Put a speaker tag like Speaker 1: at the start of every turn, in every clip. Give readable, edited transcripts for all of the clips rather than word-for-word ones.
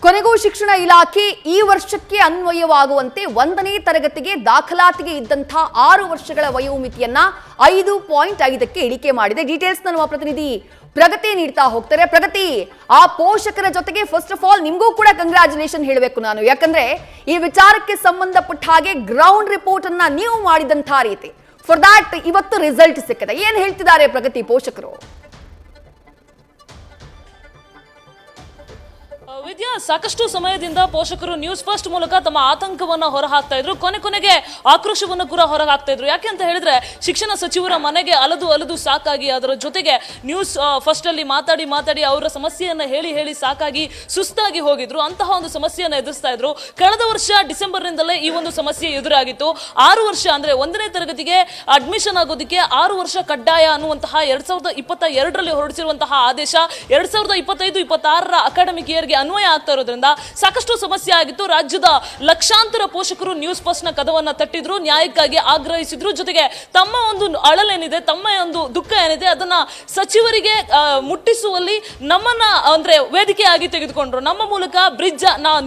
Speaker 1: ಕೊನೆಗೂ ಶಿಕ್ಷಣ ಇಲಾಖೆ ಈ ವರ್ಷಕ್ಕೆ ಅನ್ವಯವಾಗುವಂತೆ 1ನೇ ತರಗತಿಗೆ ದಾಖಲಾತಿಗೆ ಇದ್ದಂತಹ 6 ವರ್ಷಗಳ ವಯೋಮಿತಿಯನ್ನ 5.5ಕ್ಕೆ ಇಳಿಕೆ ಮಾಡಿದೆ. ಡೀಟೇಲ್ಸ್ ನಮ್ಮ ಪ್ರತಿನಿಧಿ ಪ್ರಗತಿ ನೀಡ್ತಾ ಹೋಗ್ತಾರೆ. ಪ್ರಗತಿ, ಆ ಪೋಷಕರ ಜೊತೆಗೆ ಫಸ್ಟ್ ಆಫ್ ಆಲ್ ನಿಮಗೂ ಕೂಡ ಕಂಗ್ರಾಚುಲೇಷನ್ ಹೇಳಬೇಕು ನಾನು, ಯಾಕಂದ್ರೆ ಈ ವಿಚಾರಕ್ಕೆ ಸಂಬಂಧಪಟ್ಟ ಹಾಗೆ ಗ್ರೌಂಡ್ ರಿಪೋರ್ಟ್ ಅನ್ನ ನೀವು ಮಾಡಿದಂತಹ ರೀತಿ ಫಾರ್ ದಾಟ್ ಇವತ್ತು ರಿಸಲ್ಟ್ ಸಿಕ್ಕಿದೆ. ಏನ್ ಹೇಳ್ತಿದ್ದಾರೆ ಪ್ರಗತಿ ಪೋಷಕರು?
Speaker 2: ವಿದ್ಯಾ, ಸಾಕಷ್ಟು ಸಮಯದಿಂದ ಪೋಷಕರು ನ್ಯೂಸ್ ಫಸ್ಟ್ ಮೂಲಕ ತಮ್ಮ ಆತಂಕವನ್ನ ಹೊರಹಾಕ್ತಾ ಇದ್ರು. ಕೊನೆಗೆ ಆಕ್ರೋಶವನ್ನು ಕೂಡ ಹೊರಹಾಕ್ತಾ ಇದ್ರು. ಯಾಕೆ ಅಂತ ಹೇಳಿದ್ರೆ ಶಿಕ್ಷಣ ಸಚಿವರ ಮನೆಗೆ ಅಲದು ಸಾಕಾಗಿ, ಅದರ ಜೊತೆಗೆ ನ್ಯೂಸ್ ಫಸ್ಟ್ ಅಲ್ಲಿ ಮಾತಾಡಿ ಅವರ ಸಮಸ್ಯೆಯನ್ನ ಹೇಳಿ ಸಾಕಾಗಿ ಸುಸ್ತಾಗಿ ಹೋಗಿದ್ರು. ಅಂತಹ ಒಂದು ಸಮಸ್ಯೆಯನ್ನ ಎದುರಿಸ್ತಾ ಇದ್ರು. ಕಳೆದ ವರ್ಷ ಡಿಸೆಂಬರ್ ನಿಂದಲೇ ಈ ಒಂದು ಸಮಸ್ಯೆ ಎದುರಾಗಿತ್ತು. 6 ವರ್ಷ ಅಂದ್ರೆ 1ನೇ ತರಗತಿಗೆ ಅಡ್ಮಿಷನ್ ಆಗೋದಕ್ಕೆ 6 ವರ್ಷ ಕಡ್ಡಾಯ ಅನ್ನುವಂತಹ 2022ರಲ್ಲಿ ಹೊರಡಿಸಿರುವಂತಹ ಆದೇಶ 2025-26ರ ಅಕಾಡೆಮಿಕ್ ಇಯರ್ಗೆ ಅನ್ವಯ ಆಗ್ತಾ ಇರೋದ್ರಿಂದ ಸಾಕಷ್ಟು ಸಮಸ್ಯೆ ಆಗಿತ್ತು. ರಾಜ್ಯದ ಲಕ್ಷಾಂತರ ಪೋಷಕರು ನ್ಯೂಸ್ ಫಸ್ಟ್ ನ ಕದವನ್ನ ತಟ್ಟಿದ್ರು, ನ್ಯಾಯಕ್ಕಾಗಿ ಆಗ್ರಹಿಸಿದ್ರು. ಜೊತೆಗೆ ತಮ್ಮ ಒಂದು ಅಳಲೇನಿದೆ, ತಮ್ಮ ಒಂದು ದುಃಖ ಏನಿದೆ ಅದನ್ನ ಸಚಿವರಿಗೆ ಮುಟ್ಟಿಸುವಲ್ಲಿ ನಮ್ಮನ್ನ ಅಂದ್ರೆ ವೇದಿಕೆಯಾಗಿ ತೆಗೆದುಕೊಂಡ್ರು. ನಮ್ಮ ಮೂಲಕ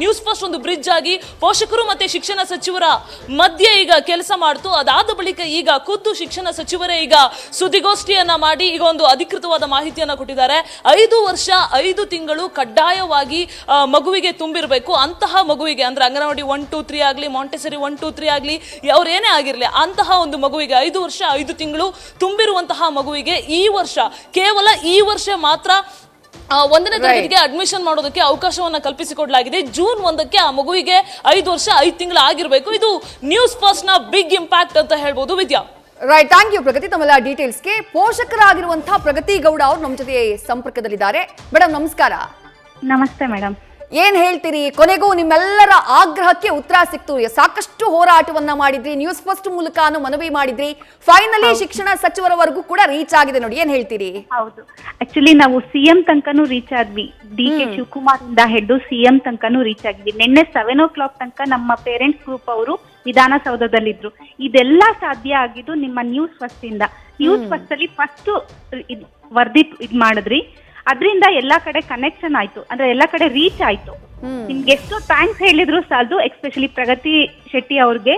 Speaker 2: ನ್ಯೂಸ್ ಫಸ್ಟ್ ಒಂದು ಬ್ರಿಡ್ಜ್ ಆಗಿ ಪೋಷಕರು ಮತ್ತೆ ಶಿಕ್ಷಣ ಸಚಿವರ ಮಧ್ಯೆ ಈಗ ಕೆಲಸ ಮಾಡ್ತು. ಅದಾದ ಬಳಿಕ ಈಗ ಖುದ್ದು ಶಿಕ್ಷಣ ಸಚಿವರೇ ಈಗ ಸುದ್ದಿಗೋಷ್ಠಿಯನ್ನ ಮಾಡಿ ಈಗ ಒಂದು ಅಧಿಕೃತವಾದ ಮಾಹಿತಿಯನ್ನ ಕೊಟ್ಟಿದ್ದಾರೆ. 5 ವರ್ಷ 5 ತಿಂಗಳು ಕಡ್ಡಾಯವಾಗಿ ಮಗುವಿಗೆ ತುಂಬಿರಬೇಕು. ಅಂತಹ ಮಗುವಿಗೆ ಅಂದ್ರೆ ಅಂಗನವಾಡಿ 1, 2, 3 ಆಗ್ಲಿ, ಮಾಂಟೆಸರಿ 1, 2, 3 ಆಗ್ಲಿ, ಅವ್ರೇನೇ ಆಗಿರ್ಲಿ, ಅಂತಹ ಒಂದು ಮಗುವಿಗೆ 5 ವರ್ಷ 5 ತಿಂಗಳು ತುಂಬಿರುವಂತಹ ಮಗುವಿಗೆ ಕೇವಲ ಈ ವರ್ಷ ಮಾತ್ರ 1ನೇ ತರಗತಿಗೆ ಅಡ್ಮಿಷನ್ ಮಾಡೋದಕ್ಕೆ ಅವಕಾಶವನ್ನ ಕಲ್ಪಿಸಿಕೊಡಲಾಗಿದೆ. ಜೂನ್ 1ಕ್ಕೆ ಆ ಮಗುವಿಗೆ 5 ವರ್ಷ 5 ತಿಂಗಳು ಆಗಿರ್ಬೇಕು. ಇದು ನ್ಯೂಸ್ ಫಸ್ಟ್ ನ ಬಿಗ್ ಇಂಪ್ಯಾಕ್ಟ್ ಅಂತ ಹೇಳ್ಬೋದು. ವಿದ್ಯಾ,
Speaker 1: ರೈಟ್, ಥ್ಯಾಂಕ್ ಯು ಪ್ರಗತಿ ತಮ್ಮೆಲ್ಲ ಡೀಟೇಲ್ಸ್ಗೆ. ಪೋಷಕರಾಗಿರುವಂತಹ ಪ್ರಗತಿ ಗೌಡ ಅವರು ನಮ್ಮ ಜೊತೆ ಸಂಪರ್ಕದಲ್ಲಿದ್ದಾರೆ. ಮೇಡಮ್ ನಮಸ್ಕಾರ.
Speaker 3: ನಮಸ್ತೆ ಮೇಡಮ್.
Speaker 1: ಏನ್ ಹೇಳ್ತೀರಿ? ಕೊನೆಗೂ ನಿಮ್ಮೆಲ್ಲರ ಆಗ್ರಹಕ್ಕೆ ಉತ್ತರ ಸಿಕ್ತು. ಸಾಕಷ್ಟು ಹೋರಾಟವನ್ನ ಮಾಡಿದ್ರಿ, ನ್ಯೂಸ್ ಫಸ್ಟ್ ಮೂಲಕ ಮನವಿ ಮಾಡಿದ್ರಿ, ಫೈನಲಿ ಶಿಕ್ಷಣ ಸಚಿವರವರೆಗೂ ಕೂಡ ರೀಚ್ ಆಗಿದೆ ನೋಡಿ. ಏನ್ ಹೇಳ್ತೀರಿ?
Speaker 3: ಹೌದು, ಆಕ್ಚುಲಿ ನಾವು ಸಿಎಂ ತನಕನೂ ರೀಚ್ ಆದ್ವಿ. ಡಿ.ಕೆ. ಶಿವಕುಮಾರ್ ಇಂದ ಹಿಡಿದು ಸಿಎಂ ತನಕನೂ ರೀಚ್ ಆಗಿದ್ವಿ. ನಿನ್ನೆ 7 o'clock ತನಕ ನಮ್ಮ ಪೇರೆಂಟ್ಸ್ ಗ್ರೂಪ್ ಅವರು ವಿಧಾನಸೌಧದಲ್ಲಿದ್ರು. ಇದೆಲ್ಲ ಸಾಧ್ಯ ಆಗಿದ್ದು ನಿಮ್ಮ ನ್ಯೂಸ್ ಫಸ್ಟ್ ಇಂದ. ನ್ಯೂಸ್ ಫಸ್ಟ್ ಅಲ್ಲಿ ಫಸ್ಟ್ ವರದಿ ಮಾಡಿದ್ರಿ, ಅದರಿಂದ ಎಲ್ಲಾ ಕಡೆ ಕನೆಕ್ಷನ್ ಆಯ್ತು, ಅಂದ್ರೆ ಎಲ್ಲಾ ಕಡೆ ರೀಚ್ ಆಯ್ತು. ನಿಮ್ಗೆ ಎಷ್ಟು ಥ್ಯಾಂಕ್ಸ್ ಹೇಳಿದ್ರು ಸಾಲದು. ಎಸ್ಪೆಷಲಿ ಪ್ರಗತಿ ಶೆಟ್ಟಿ ಅವ್ರಿಗೆ,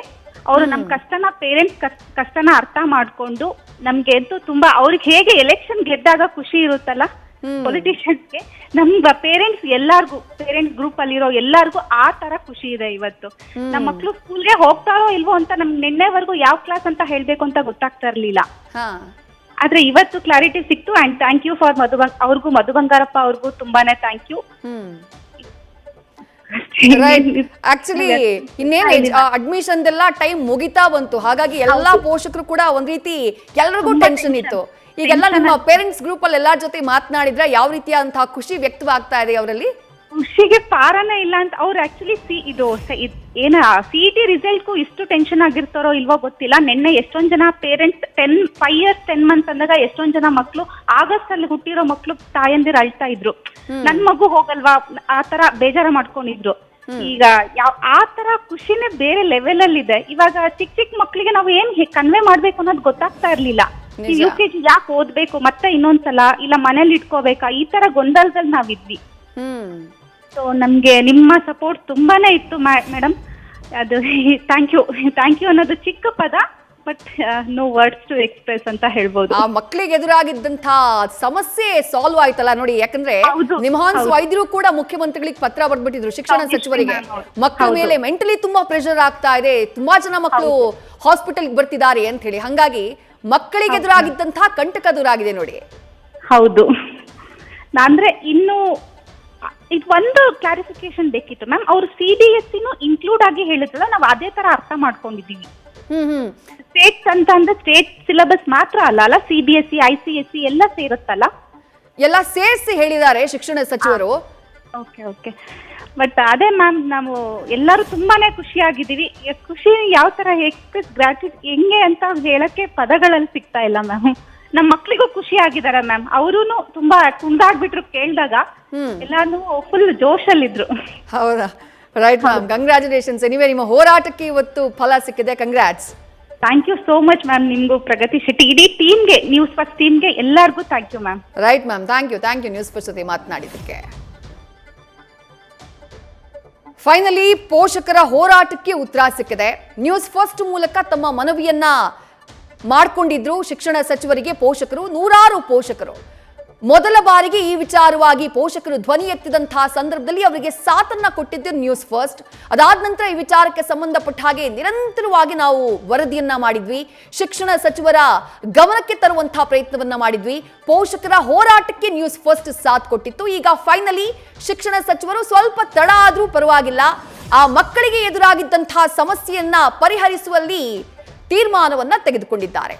Speaker 3: ಅವರು ನಮ್ ಕಷ್ಟನ ಪೇರೆಂಟ್ಸ್ ಕಷ್ಟನ ಅರ್ಥ ಮಾಡ್ಕೊಂಡು ನಮ್ಗೆ ಅಂತೂ ತುಂಬಾ, ಅವ್ರಿಗೆ ಹೇಗೆ ಎಲೆಕ್ಷನ್ ಗೆದ್ದಾಗ ಖುಷಿ ಇರುತ್ತಲ್ಲ ಪೊಲಿಟಿಷಿಯನ್ಸ್ಗೆ, ನಮ್ಗ ಪೇರೆಂಟ್ಸ್ ಎಲ್ಲಾರ್ಗು, ಪೇರೆಂಟ್ಸ್ ಗ್ರೂಪ್ ಅಲ್ಲಿರೋ ಎಲ್ಲಾರ್ಗು ಆ ತರ ಖುಷಿ ಇದೆ ಇವತ್ತು. ನಮ್ಮ ಮಕ್ಳು ಸ್ಕೂಲ್ಗೆ ಹೋಗ್ತಾರೋ ಇಲ್ವೋ ಅಂತ ನಮ್ಗೆ ನಿನ್ನೆವರೆಗೂ ಯಾವ ಕ್ಲಾಸ್ ಅಂತ ಹೇಳ್ಬೇಕು ಅಂತ ಗೊತ್ತಾಗ್ತಾ ಇರ್ಲಿಲ್ಲ. ಆದ್ರೆ ಇವತ್ತು ಕ್ಲಾರಿಟಿ ಸಿಕ್ತು. ಅಂಡ್ ಥ್ಯಾಂಕ್ ಯು ಫಾರ್ ಅವ್ರಿಗೂ, ಮಧು ಬಂಗಾರಪ್ಪ ಅವ್ರಿಗೂ ತುಂಬಾನೇ ಥ್ಯಾಂಕ್ ಯು.
Speaker 1: ಆಕ್ಚುಲಿ ಇನ್ನೇನು ಅಡ್ಮಿಷನ್ ಎಲ್ಲ ಟೈಮ್ ಮುಗಿತಾ ಬಂತು. ಹಾಗಾಗಿ ಎಲ್ಲಾ ಪೋಷಕರು ಕೂಡ ಒಂದ್ ರೀತಿ ಎಲ್ರಿಗೂ ಟೆನ್ಷನ್ ಇತ್ತು. ಈಗೆಲ್ಲ ನಿಮ್ಮ ಪೇರೆಂಟ್ಸ್ ಗ್ರೂಪ್ ಅಲ್ಲಿ ಎಲ್ಲಾರ ಜೊತೆ ಮಾತನಾಡಿದ್ರೆ ಯಾವ ರೀತಿಯಾದಂತಹ ಖುಷಿ ವ್ಯಕ್ತವಾಗ್ತಾ ಇದೆ ಅವರಲ್ಲಿ?
Speaker 3: ಖುಷಿಗೆ ಪಾರನೇ ಇಲ್ಲ ಅಂತ. ಅವ್ರು ಆಕ್ಚುಲಿ ಏನ CET ರಿಸಲ್ಟ್ಗೂ ಇಷ್ಟು ಟೆನ್ಷನ್ ಆಗಿರ್ತಾರೋ ಇಲ್ವೋ ಗೊತ್ತಿಲ್ಲ. ನಿನ್ನೆ ಎಷ್ಟೊಂದ್ ಜನ ಪೇರೆಂಟ್ಸ್ 5 years 10 months ಅಂದಾಗ ಎಷ್ಟೊಂದ್ ಜನ ಮಕ್ಳು, ಆಗಸ್ಟ್ ಅಲ್ಲಿ ಹುಟ್ಟಿರೋ ಮಕ್ಳು ತಾಯಂದಿರು ಅಳ್ತಾ ಇದ್ರು, ನನ್ ಮಗು ಹೋಗಲ್ವಾ ಆ ತರ ಬೇಜಾರ ಮಾಡ್ಕೊಂಡಿದ್ರು. ಈಗ ಆ ತರ ಖುಷಿನೇ ಬೇರೆ ಲೆವೆಲ್ ಅಲ್ಲಿ ಇದೆ. ಇವಾಗ ಚಿಕ್ಕ ಮಕ್ಳಿಗೆ ನಾವು ಏನ್ ಕನ್ವೆ ಮಾಡ್ಬೇಕು ಅನ್ನೋದು ಗೊತ್ತಾಗ್ತಾ ಇರ್ಲಿಲ್ಲ. UKG ಯಾಕೆ ಓದ್ಬೇಕು, ಮತ್ತೆ ಇನ್ನೊಂದ್ಸಲ ಇಲ್ಲ ಮನೇಲಿ ಇಟ್ಕೋಬೇಕಾ, ಈ ತರ ಗೊಂದಲದಲ್ಲಿ ನಾವಿದ್ವಿ. ಸೊ ನಮ್ಗೆ ನಿಮ್ಮ ಸಪೋರ್ಟ್ ತುಂಬಾನೇ ಇತ್ತು ಮೇಡಮ್. ಅದು ಥ್ಯಾಂಕ್ ಯು ಅನ್ನೋದು ಚಿಕ್ಕ ಪದ, but no words to express ಅಂತ ಹೇಳ್ಬೋದು.
Speaker 1: ಆ ಮಕ್ಕಳಿಗೆ ಎದುರಾಗಿದ್ದಂತಹ ಸಮಸ್ಯೆ ಸಾಲ್ವ್ ಆಯ್ತಲ್ಲ ನೋಡಿ. ಯಾಕಂದ್ರೆ ನಿಮ್ಹಾನ್ಸ್ ವೈದ್ಯರು ಕೂಡ ಮುಖ್ಯಮಂತ್ರಿಗಳಿಗೆ ಪತ್ರ ಬರ್ಬಿಟ್ಟಿದ್ರು, ಶಿಕ್ಷಣ ಸಚಿವರಿಗೆ. ಮಕ್ಕಳ ಮೇಲೆ ಮೆಂಟಲಿ ತುಂಬಾ ಪ್ರೆಷರ್ ಆಗ್ತಾ ಇದೆ, ತುಂಬಾ ಜನ ಮಕ್ಕಳು ಹಾಸ್ಪಿಟಲ್ ಬರ್ತಿದ್ದಾರೆ ಅಂತ ಹೇಳಿ. ಹಂಗಾಗಿ ಮಕ್ಕಳಿಗೆ ಎದುರಾಗಿದ್ದಂತಹ ಕಂಟಕ ದೂರಾಗಿದೆ ನೋಡಿ.
Speaker 3: ಹೌದು, ಅಂದ್ರೆ ಇನ್ನು ಒಂದು ಕ್ಲಾರಿಫಿಕೇಶನ್ ಬೇಕಿತ್ತು ಮ್ಯಾಮ್. ಅವ್ರು CBSE ಇನ್ಕ್ಲೂಡ್ ಆಗಿ ಹೇಳಿದ್ರಲ್ಲ, ನಾವು ಅದೇ ತರ ಅರ್ಥ ಮಾಡ್ಕೊಂಡಿದೀವಿ. ಸ್ಟೇಟ್ಸ್ ಅಂತ ಅಂದ್ರೆ ಸ್ಟೇಟ್ ಸಿಲೆಬಸ್ ಮಾತ್ರ ಅಲ್ಲ, CBSE ICSE ಎಲ್ಲ ಸೇರುತ್ತಲ್ಲ,
Speaker 1: ಎಲ್ಲ ಸೇರಿಸಿ ಹೇಳಿದ್ದಾರೆ ಶಿಕ್ಷಣ ಸಚಿವರು.
Speaker 3: ಓಕೆ. ಬಟ್ ಅದೇ ಮ್ಯಾಮ್, ನಾವು ಎಲ್ಲರೂ ತುಂಬಾನೇ ಖುಷಿಯಾಗಿದ್ದೀವಿ. ಖುಷಿ ಯಾವ ತರ ಎಕ್ಸ್ಪ್ರೆಸ್ ಗ್ರಾಟಿಟ್ಯೂಡ್ ಹೆಂಗೆ ಅಂತ ಹೇಳಕ್ಕೆ ಪದಗಳಲ್ಲಿ ಸಿಗ್ತಾ ಇಲ್ಲ ಮ್ಯಾಮ್. ನಮ್ಮ ಮಕ್ಳಿಗೂ ಖುಷಿ ಆಗಿದ್ದಾರೆ ಮ್ಯಾಮ್. ಅವರೂನು ತುಂಬಾ ಕುಂದಾಗ್ಬಿಟ್ರು ಕೇಳಿದಾಗ, ಎಲ್ಲಾನು ಫುಲ್ ಜೋಶಲ್ಲಿದ್ರು.
Speaker 1: ಹೌದಾ? Right ma'am, congratulations. ಎನಿವೇ, ನಿಮ್ಮ ಹೋರಾಟಕ್ಕೆ ಇವತ್ತು ಫಲ ಸಿಕ್ಕಿದೆ. Congrats.
Speaker 3: Thank you so much ma'am. ನಿಮ್ಗೂ ಪ್ರಗತಿ ಶೆಟ್ಟಿ ಇಡೀ ಟೀಮ್ಗೆ, ನ್ಯೂಸ್ ಫಸ್ಟ್ ಟೀಮ್ಗೆ ಎಲ್ಲರಿಗೂ thank you ma'am.
Speaker 1: Right ma'am, thank you news first ಜೊತೆ ಮಾತನಾಡಿದ್ದಕ್ಕೆ. ಫೈನಲಿ ಪೋಷಕರ ಹೋರಾಟಕ್ಕೆ ಉತ್ತರ ಸಿಕ್ಕಿದೆ. ನ್ಯೂಸ್ ಫಸ್ಟ್ ಮೂಲಕ ತಮ್ಮ ಮನವಿಯನ್ನ ಮಾಡಿಕೊಂಡಿದ್ರು ಶಿಕ್ಷಣ ಸಚಿವರಿಗೆ ಪೋಷಕರು. ನೂರಾರು ಪೋಷಕರು ಮೊದಲ ಬಾರಿಗೆ ಈ ವಿಚಾರವಾಗಿ ಪೋಷಕರು ಧ್ವನಿ ಎತ್ತಿದಂತಹ ಸಂದರ್ಭದಲ್ಲಿ ಅವರಿಗೆ ಸಾಥನ್ನ ಕೊಟ್ಟಿದ್ದು ನ್ಯೂಸ್ ಫಸ್ಟ್. ಅದಾದ ನಂತರ ಈ ವಿಚಾರಕ್ಕೆ ಸಂಬಂಧಪಟ್ಟ ಹಾಗೆ ನಿರಂತರವಾಗಿ ನಾವು ವರದಿಯನ್ನ ಮಾಡಿದ್ವಿ, ಶಿಕ್ಷಣ ಸಚಿವರ ಗಮನಕ್ಕೆ ತರುವಂತಹ ಪ್ರಯತ್ನವನ್ನ ಮಾಡಿದ್ವಿ. ಪೋಷಕರ ಹೋರಾಟಕ್ಕೆ ನ್ಯೂಸ್ ಫಸ್ಟ್ ಸಾಥ್ ಕೊಟ್ಟಿತ್ತು. ಈಗ ಫೈನಲಿ ಶಿಕ್ಷಣ ಸಚಿವರು ಸ್ವಲ್ಪ ತಡ ಆದ್ರೂ ಪರವಾಗಿಲ್ಲ, ಆ ಮಕ್ಕಳಿಗೆ ಎದುರಾಗಿದ್ದಂತಹ ಸಮಸ್ಯೆಯನ್ನ ಪರಿಹರಿಸುವಲ್ಲಿ ತೀರ್ಮಾನವನ್ನ ತೆಗೆದುಕೊಂಡಿದ್ದಾರೆ.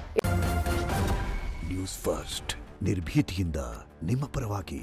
Speaker 4: ನ್ಯೂಸ್ ಫಸ್ಟ್ ನಿರ್ಭೀತಿಯಿಂದ ನಿಮ್ಮ ಪರವಾಗಿ.